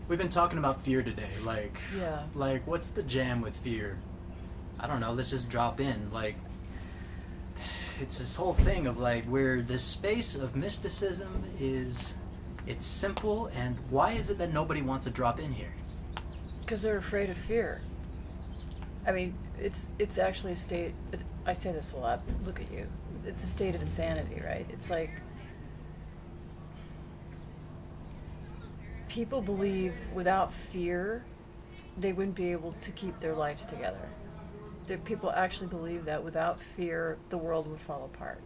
We've been talking about fear today. Yeah. Like, what's the jam with fear? I don't know. Let's just drop in. Like, it's this whole thing of like where this space of mysticism is. It's simple, and why is it that nobody wants to drop in here? Because they're afraid of fear. I mean, it's actually a state. I say this a lot. Look at you. It's a state of insanity, right? It's like people believe without fear, they wouldn't be able to keep their lives together. People actually believe that without fear, the world would fall apart.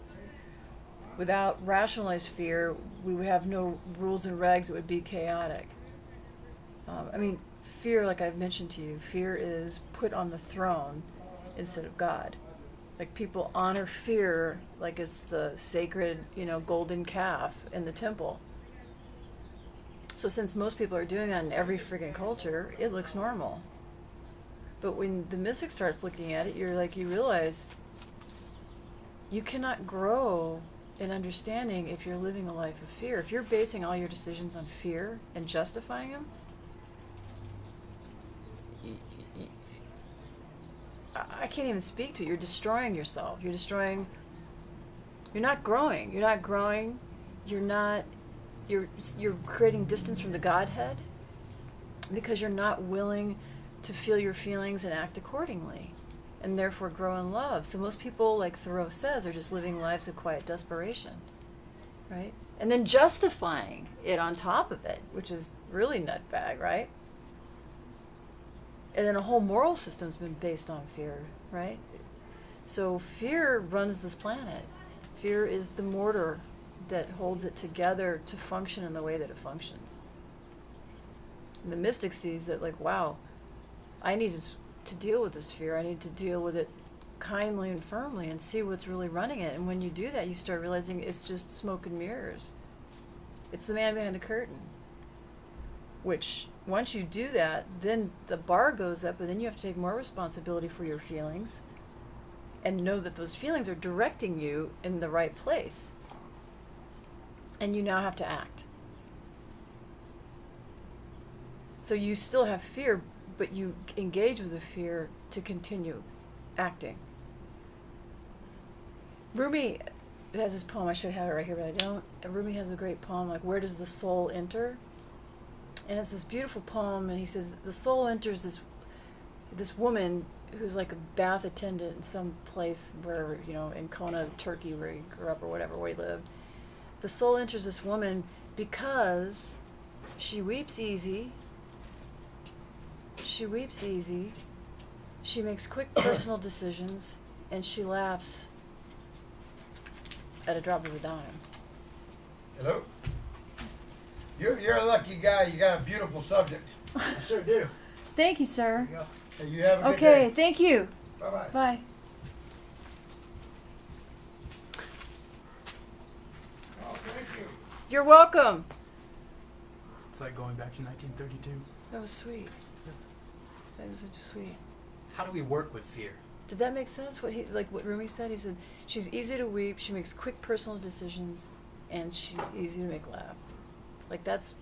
Without rationalized fear, we would have no rules and regs. It would be chaotic. I mean, fear, like I've mentioned to you, fear is put on the throne instead of God. Like people honor fear like it's the sacred, golden calf in the temple. So since most people are doing that in every freaking culture, it looks normal. But when the mystic starts looking at it, you realize you cannot grow in understanding if you're living a life of fear. If you're basing all your decisions on fear and justifying them, I can't even speak to it. You're destroying yourself. You're not growing. You're creating distance from the Godhead because you're not willing to feel your feelings and act accordingly, and therefore grow in love. So most people, like Thoreau says, are just living lives of quiet desperation, right? And then justifying it on top of it, which is really nutbag, right? And then a whole moral system's been based on fear, right? So fear runs this planet. Fear is the mortar that holds it together to function in the way that it functions. And the mystic sees that, like, wow, I need to deal with this fear. I need to deal with it kindly and firmly and see what's really running it. And when you do that, you start realizing it's just smoke and mirrors. It's the man behind the curtain. Which, once you do that, then the bar goes up, and then you have to take more responsibility for your feelings and know that those feelings are directing you in the right place. And you now have to act. So you still have fear, but you engage with the fear to continue acting. Rumi has this poem, I should have it right here, but I don't. Rumi has a great poem, like, Where Does the Soul Enter? And it's this beautiful poem, and he says, the soul enters this woman who's like a bath attendant in some place where, in Kona, Turkey, where he grew up or whatever, where he lived. The soul enters this woman because she weeps easy. She weeps easy. She makes quick personal decisions, and she laughs at a drop of a dime. Hello? You're a lucky guy. You got a beautiful subject. I sure do. Thank you, sir. There you go. Hey, you have a good Okay, day. thank you. Bye-bye. Bye. Oh, thank you. You're welcome. It's like going back to 1932. That was sweet. That was such sweet. How do we work with fear? Did that make sense? What Rumi said? He said, she's easy to weep, she makes quick personal decisions, and she's easy to make laugh. Like, that's...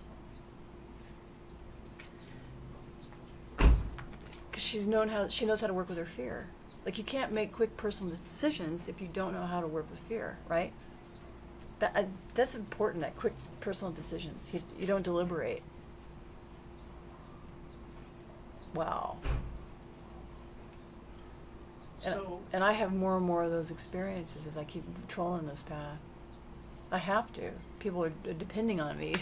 Because she knows how to work with her fear. Like, you can't make quick personal decisions if you don't know how to work with fear, right? That's important, that quick personal decisions. You don't deliberate. Wow. And I have more and more of those experiences as I keep trolling this path. I have to. People are depending on me.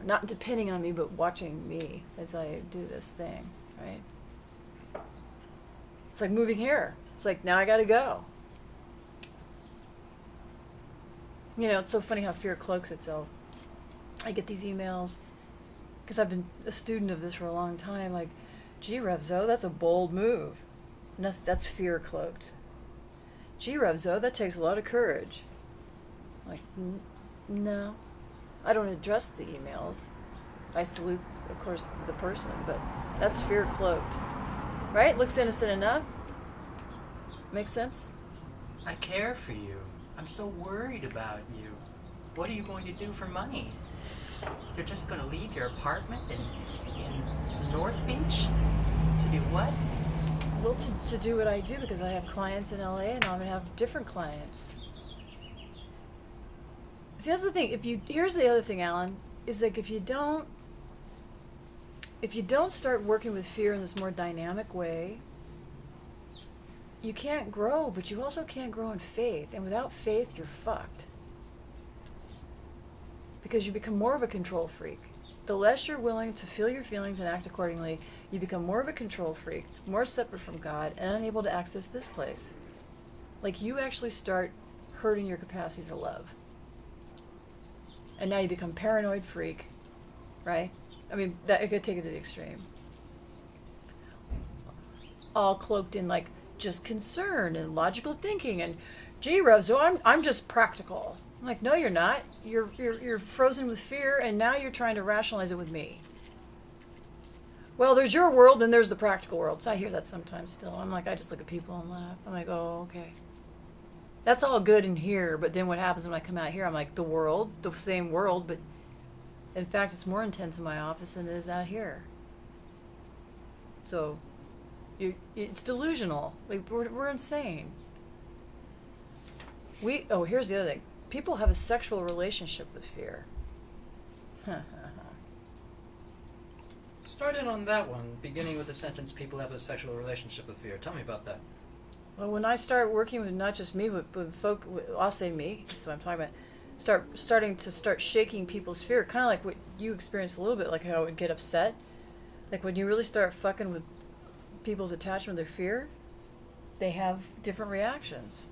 Not depending on me, but watching me as I do this thing, right? It's like moving here. It's like, now I gotta go. It's so funny how fear cloaks itself. I get these emails, because I've been a student of this for a long time, like, gee, Revzo, that's a bold move. And that's fear cloaked. Gee, Revzo, that takes a lot of courage. Like, no. I don't address the emails. I salute, of course, the person, but that's fear cloaked. Right? Looks innocent enough. Makes sense? I care for you. I'm so worried about you. What are you going to do for money? You're just gonna leave your apartment in North Beach to do what? Well, to do what I do, because I have clients in LA and I'm gonna have different clients. See, that's the thing. Here's the other thing, Alan, is like if you don't start working with fear in this more dynamic way, you can't grow, but you also can't grow in faith. And without faith, you're fucked. Because you become more of a control freak. The less you're willing to feel your feelings and act accordingly, you become more of a control freak, more separate from God, and unable to access this place. Like you actually start hurting your capacity to love. And now you become paranoid freak, right? I mean, that I could take it to the extreme. All cloaked in like just concern and logical thinking and, gee, Revzo, I'm just practical. I'm like, no, you're not. You're frozen with fear, and now you're trying to rationalize it with me. Well, there's your world and there's the practical world. So I hear that sometimes still. I'm like, I just look at people and laugh. I'm like, oh, okay. That's all good in here, but then what happens when I come out here? I'm like, the world, the same world, but in fact, it's more intense in my office than it is out here. So, it's delusional. Like we're insane. Here's the other thing. People have a sexual relationship with fear. Start in on that one, beginning with the sentence, people have a sexual relationship with fear. Tell me about that. Well, when I start working with not just me, but with folk, I'll say me, that's what I'm talking about, starting to shaking people's fear, kind of like what you experienced a little bit, like how I would get upset. Like when you really start fucking with people's attachment to their fear, they have different reactions.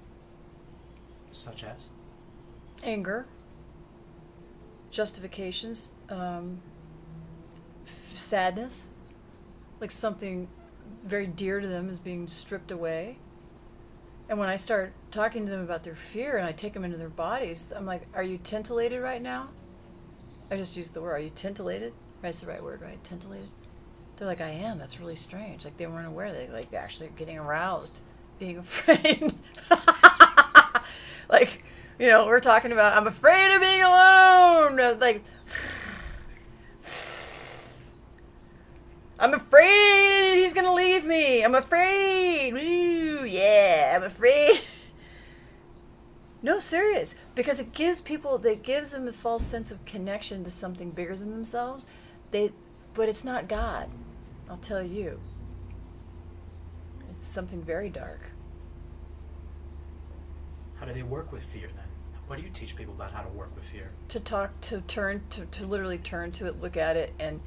Such as? Anger, justifications, sadness, like something very dear to them is being stripped away. And when I start talking to them about their fear and I take them into their bodies, I'm like, are you tintillated right now? I just used the word, are you tintillated? That's the right word, right? Tintillated? They're like, I am. That's really strange. Like they weren't aware. They like actually getting aroused, being afraid. Like, you know, we're talking about, I'm afraid of being alone. Like, I'm afraid he's going to leave me. I'm afraid. Woo, yeah, I'm afraid. No, serious. Because it gives them a false sense of connection to something bigger than themselves. But it's not God. I'll tell you. It's something very dark. How do they work with fear then? What do you teach people about how to work with fear? To literally turn to it, look at it, and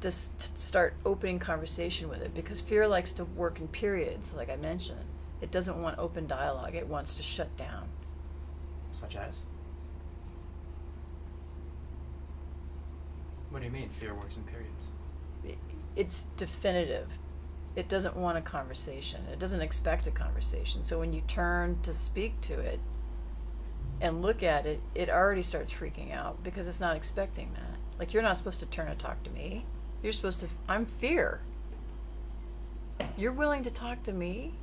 just start opening conversation with it. Because fear likes to work in periods, like I mentioned. It doesn't want open dialogue. It wants to shut down. Such as? What do you mean fear works in periods? It's definitive. It doesn't want a conversation. It doesn't expect a conversation. So when you turn to speak to it and look at it, it already starts freaking out because it's not expecting that. Like, you're not supposed to turn and talk to me. You're supposed to, I'm fear. You're willing to talk to me?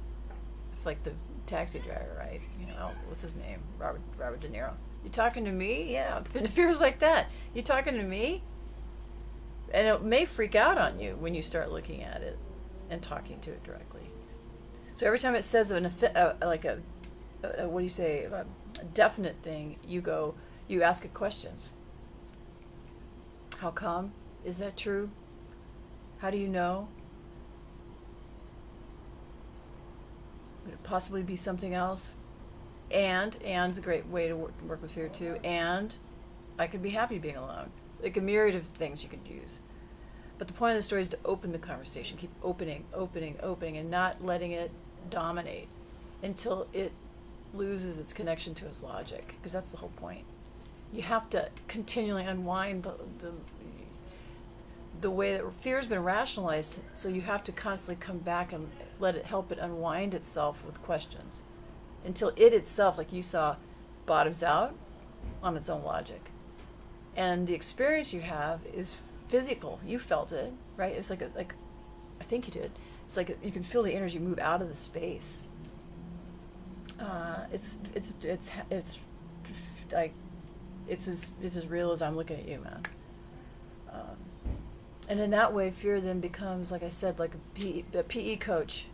If like the taxi driver, right? You know, what's his name? Robert De Niro. You talking to me? Yeah, fear's like that. You talking to me? And it may freak out on you when you start looking at it and talking to it directly. So every time it says a what do you say, a definite thing, you ask it questions. How come? Is that true? How do you know? Could it possibly be something else? And's a great way to work with fear too. And I could be happy being alone. Like a myriad of things you could use. But the point of the story is to open the conversation, keep opening, and not letting it dominate until it loses its connection to its logic, because that's the whole point. You have to continually unwind the way that fear's been rationalized, so you have to constantly come back and help it unwind itself with questions until it itself, like you saw, bottoms out on its own logic. And the experience you have is physical. You felt it, right? It's like I think you did. It's like you can feel the energy move out of the space. It's like it's as real as I'm looking at you, man. And in that way, fear then becomes, like I said, like a PE coach,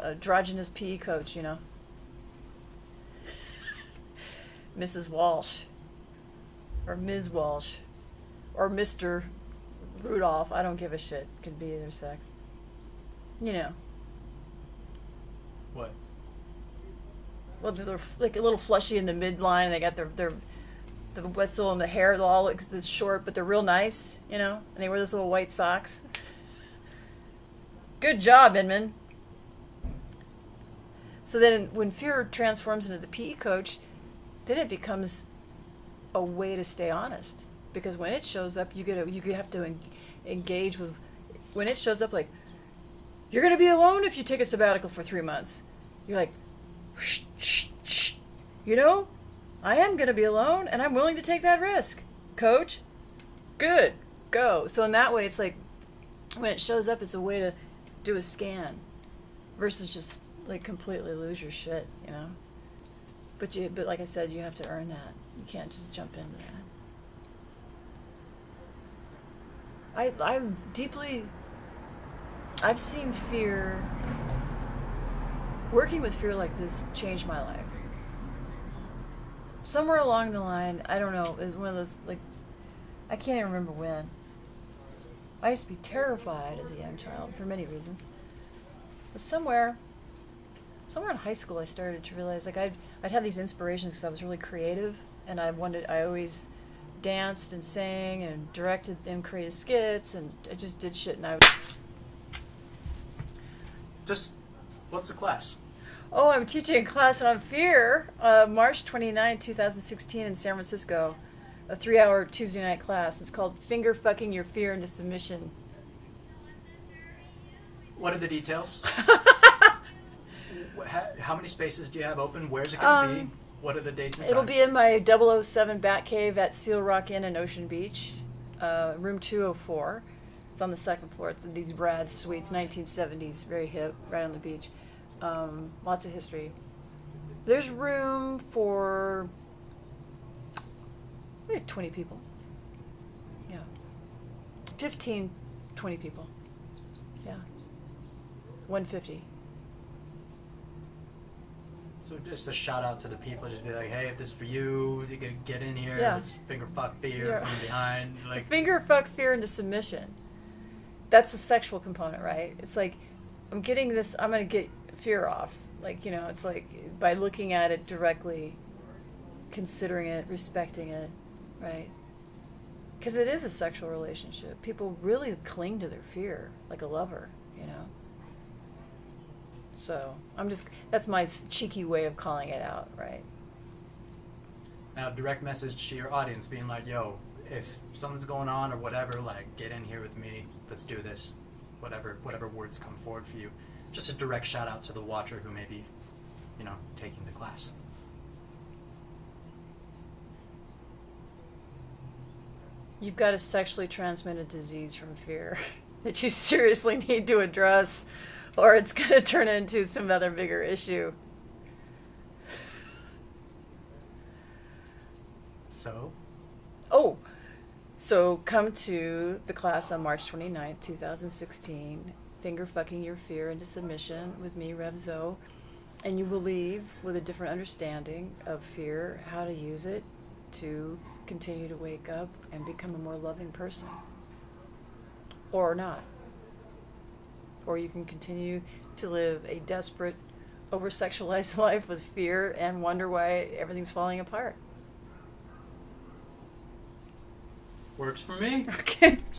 androgynous PE coach, you know. Mrs. Walsh, or Ms. Walsh, or Mr. Rudolph. I don't give a shit. Could be either sex. You know. What? Well, they're like a little fleshy in the midline. They got their the whistle and the hair all looks this short, but they're real nice, you know. And they wear those little white socks. Good job, Inman. So then, when fear transforms into the PE coach, then it becomes a way to stay honest. Because when it shows up, you have to engage with. When it shows up, like, you're gonna be alone if you take a sabbatical for 3 months. You're like, shh, shh, shh. You know, I am gonna be alone, and I'm willing to take that risk. Coach, good, go. So in that way, it's like when it shows up, it's a way to do a scan, versus just like completely lose your shit. You know. But like I said, you have to earn that. You can't just jump into that. I've seen fear, working with fear like this change my life. Somewhere along the line, I don't know, it was one of those, like, I can't even remember when. I used to be terrified as a young child for many reasons. But somewhere in high school, I started to realize, like, I'd have these inspirations because I was really creative, and I always danced and sang and directed and created skits, and I just did shit, and What's the class? Oh, I'm teaching a class on fear, March 29, 2016 in San Francisco, a 3-hour Tuesday night class. It's called Finger Fucking Your Fear into Submission. What are the details? How many spaces do you have open? Where's it going to be? What are the dates and times? It'll be in my 007 Bat Cave at Seal Rock Inn in Ocean Beach, room 204. It's on the second floor. It's these rad suites, 1970s, very hip, right on the beach. Lots of history. There's room for 20 people. Yeah. 15, 20 people. Yeah. 150. So just a shout out to the people, just be like, hey, if this is for you, you can get in here. Yeah. Let's finger fuck fear Yeah. from behind. Like, Finger fuck fear into submission. That's the sexual component, right? It's like, I'm getting this, I'm going to get fear off. Like, you know, it's like by looking at it directly, considering it, respecting it, right? Because it is a sexual relationship. People really cling to their fear like a lover, you know? So that's my cheeky way of calling it out, right? now, direct message to your audience being like, yo, if something's going on or whatever, like, get in here with me. Let's do this. Whatever words come forward for you. Just a direct shout out to the watcher who may be, taking the class. You've got a sexually transmitted disease from fear that you seriously need to address, or it's going to turn into some other bigger issue. So come to the class on March 29th, 2016, Finger Fucking Your Fear into Submission with me, Revzo, and you will leave with a different understanding of fear, how to use it to continue to wake up and become a more loving person. Or not. Or you can continue to live a desperate, over-sexualized life with fear and wonder why everything's falling apart. Works for me. Okay.